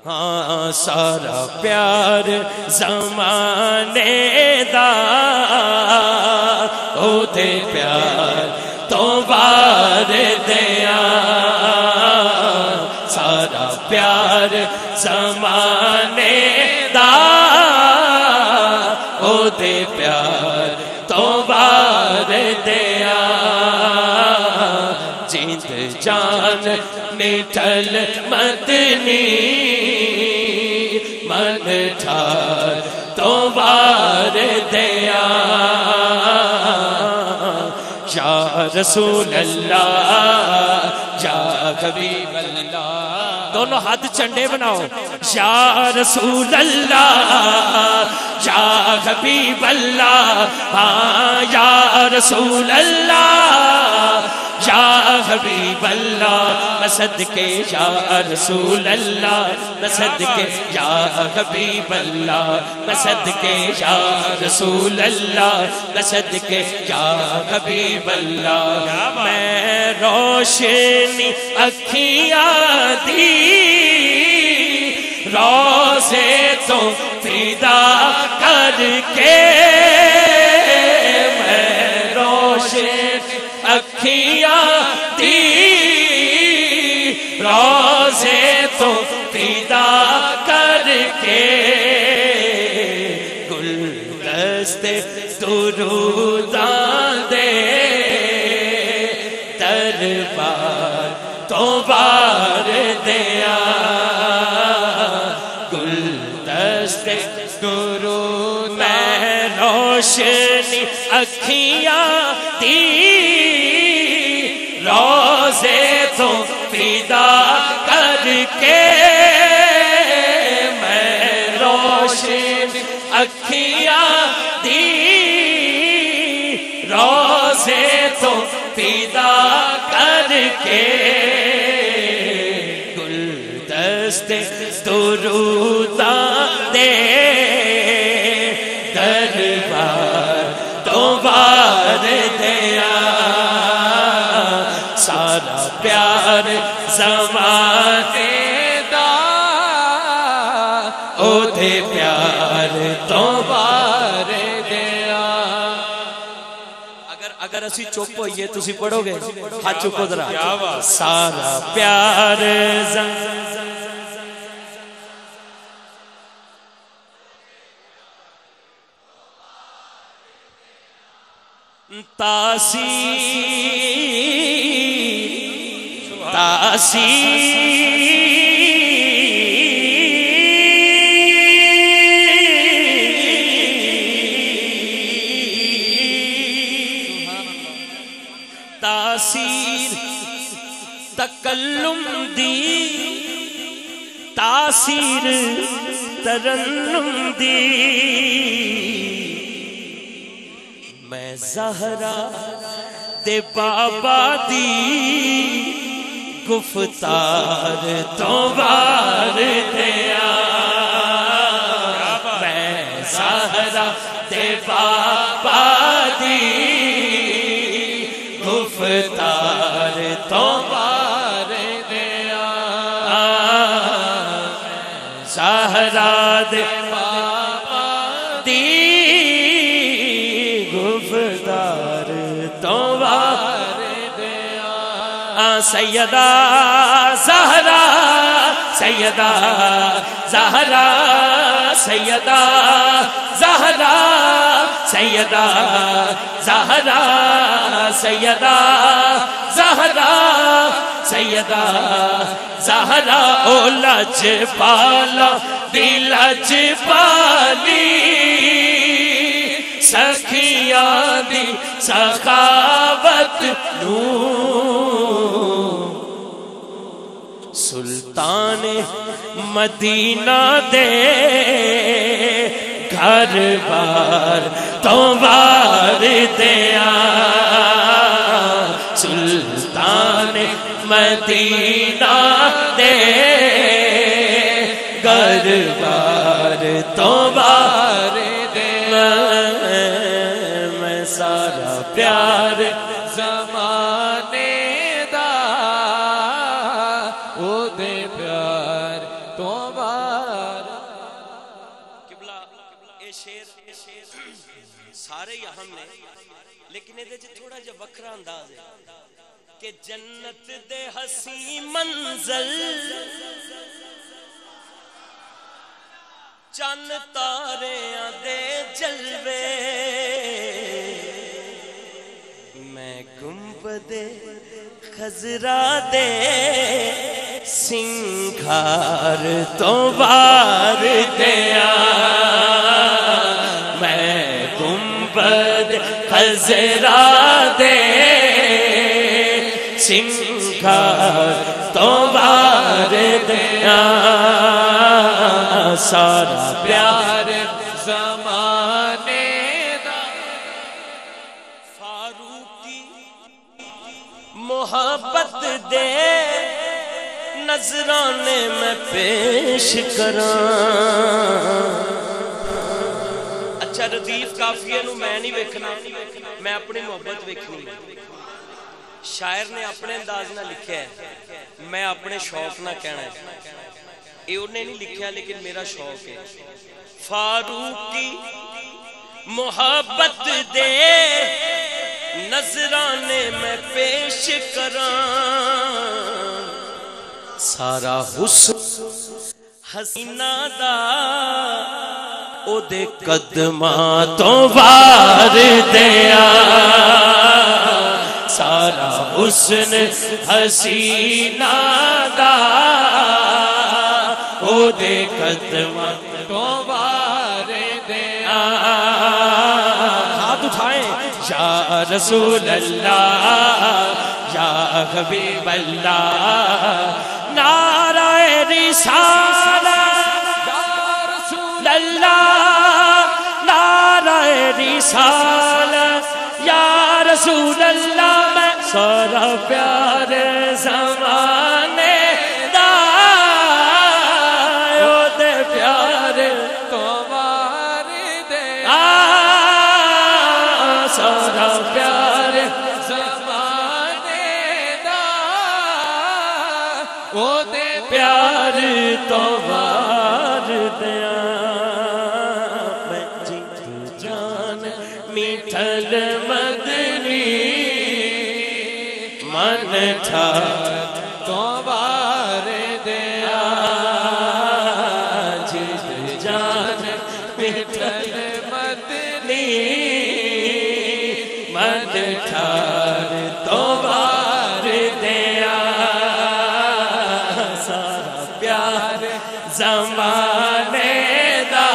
ہاں سارا پیار زمانے دا او دے پیار تو بار دیا سارا پیار زمانے دا او دے پیار تو بار دیا جیت جان نٹھل مدنی من ٹھار تو بار دیا یا رسول اللہ یا حبیب اللہ دونوں ہاتھ چنڈے بناؤ یا رسول اللہ یا حبیب اللہ ہاں یا رسول اللہ یا حبیب اللہ میں صدقے یا رسول اللہ میں صدقے یا حبیب اللہ میں صدقے یا رسول اللہ میں صدقے یا حبیب اللہ میں روشنی اکھیاں دی روزے تو فدا کر کے میں روشنی اکھیاں دی روزے تو فدا کر کے گلدستے دروداں دے دربار تو بار دیا گلدستے درود میں روشنی اکھیاں دی روزے تو فدا کر کے میں روشن اکھیاں دی روزے تو فدا کر کے گلدستے دروداں دے دربار تو بار دیا سارا پیار زمانے دا او دے پیار تو بار دیا اگر اسی چپ ہوئیے تسی پڑھو گے ہاتھ چکو ذرا سارا پیار تاثیر تکلم دی تاثیر ترنم دی میں زہرا دے بابا دی گفتار تو بار دیا میں زہرا دے بابا دی گفتار تو بار دیا زہرا دے بابا دی گفتار تو بار دیا سیدہ زہرا سیدہ زہرا سیدہ زہرا سیدہ زہرا سیدہ زہرا سیدہ زہرا او لج پالا دی لج پالی سخیاں دی سخاوت نو سلطان مدینہ دے گھر بار تو بار دیا سلطان مدینہ دے گھر بار تو بار دیا میں سارا پیار زمانے دا او دے پیار تو قبلہ اے شیر سارے ہی اہم نے لیکن یہ تھوڑا جا وکھرا انداز ہے کہ جنت دے حسی منزل چند تاریاں دے جلوے میں گنبد خضرا دے سنگھار تو بار دیا میں گنبد خضرا دے سنگھار تو بار دیا سارا پیار زمانے دا فاروقی محبت دے نظرانے میں پیش کراں اچھا ردیف کافیہ نو میں نہیں ویکھنا میں اپنی محبت ویکھنی شاعر نے اپنے انداز نہ لکھا ہے میں اپنے شوق نہ کہنا ہے یہ انہیں نہیں لکھا لیکن میرا شوق ہے فاروقی محبت دے نظرانے میں پیش کراں سارا حسن حسینہ دا او دے قدماں تو وار دیا سارا حسن حسینہ دا او دے قدماں تو وار دیا ہاتھ اٹھائیں یا رسول اللہ یا حبیب اللہ نعرہ رسالت یا رسول اللہ نعرہ رسالت یا رسول اللہ میں سارا پیار زمانے دا او دے پیار تو وار دے سارا پیار زمانے دا او دے پیار تو وار دیا میں جیت جان میٹھل مدنی من تھا تو وار دیا جیت جان میٹھل مدنی من تھا تو وار دیا سارا پیار زمانے دا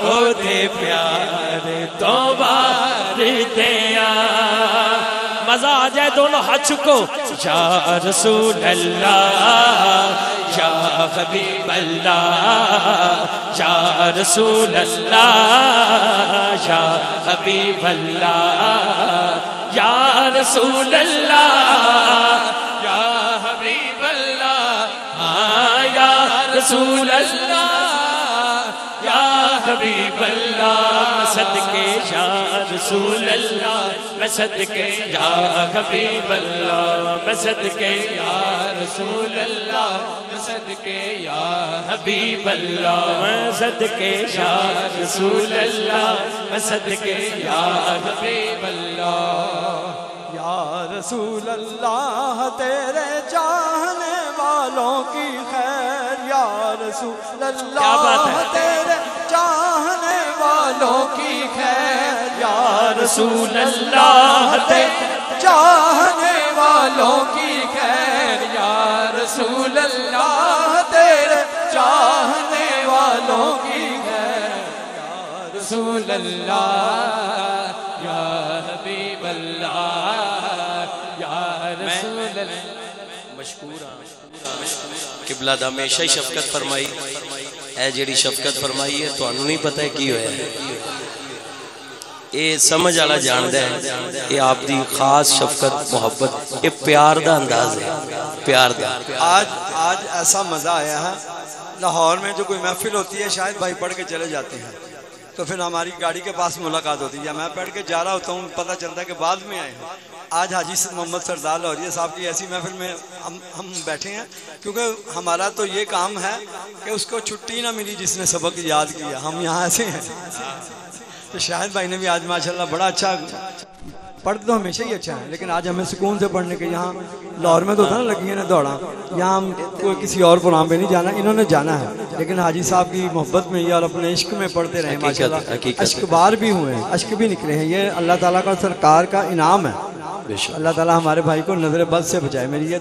او دے پیار تو وار دیا مزہ آ جائے دونوں ہاتھ چکو یا رسول اللہ یا حبیب اللہ یا رسول اللہ یا حبیب اللہ یا رسول اللہ یا حبیب اللہ یا رسول اللہ یا حبیب اللہ صدقے یا رسول اللہ میں صدقے یا حبیب اللہ میں صدقے یا رسول اللہ میں صدقے یا حبیب اللہ میں صدقے یا رسول اللہ میں صدقے یا حبیب اللہ یا رسول اللہ تیرے چاہنے والوں کی خیر یا رسول اللہ تیرے چاہنے والوں کی خیر یا رسول اللہ تیرے چاہنے والوں کی خیر یا رسول اللہ تیرے چاہنے والوں کی خیر یا رسول اللہ یا حبیب اللہ یا رسول اللہ مشکور قبلہ دا ہمیشہ ہی شفقت فرمائی اے جیڑی شفقت فرمائی ہے تو انہوں نہیں پتہ ہے کی ہویا ہے اے سمجھ آلا جاندہ ہے اے آپ دی خاص شفقت محبت اے پیار دا انداز ہے پیار دا آج ایسا مزہ آیا ہے لاہور میں جو کوئی محفل ہوتی ہے شاید بھائی پڑھ کے چلے جاتے ہیں تو پھر ہماری گاڑی کے پاس ملاقات ہوتی ہے میں پڑھ کے جا رہا ہوتا ہوں پتہ چلتا ہے کہ بعد میں آئے ہیں آج حاجی محمد سردار لاہوریہ صاحب کی ایسی محفل میں ہم بیٹھے ہیں کیونکہ ہمارا تو یہ کام ہے کہ اس کو چھٹی نہ ملی جس نے سبق یاد کیا. ہم یہاں ایسے ہیں. تو شاہد بھائی نے بھی آج ماشاءاللہ بڑا اچھا پڑھتے تو ہمیشہ ہی اچھا ہے لیکن آج ہمیں سکون سے پڑھنے کے یہاں لاہور میں تو تھا نا لگی ہے نا دوڑا یہاں ہم کوئی کسی اور پروگرام پہ نہیں جانا انہوں نے جانا ہے لیکن حاجی صاحب کی محبت میں یہ اور اپنے عشق میں پڑھتے رہے ماشاءاللہ اشک بار بھی ہوئے ہیں اشک بھی نکلے ہیں یہ اللہ تعالیٰ کا سرکار کا انعام ہے. اللہ تعالیٰ ہمارے بھائی کو نظر بد سے بچائے. میری یہ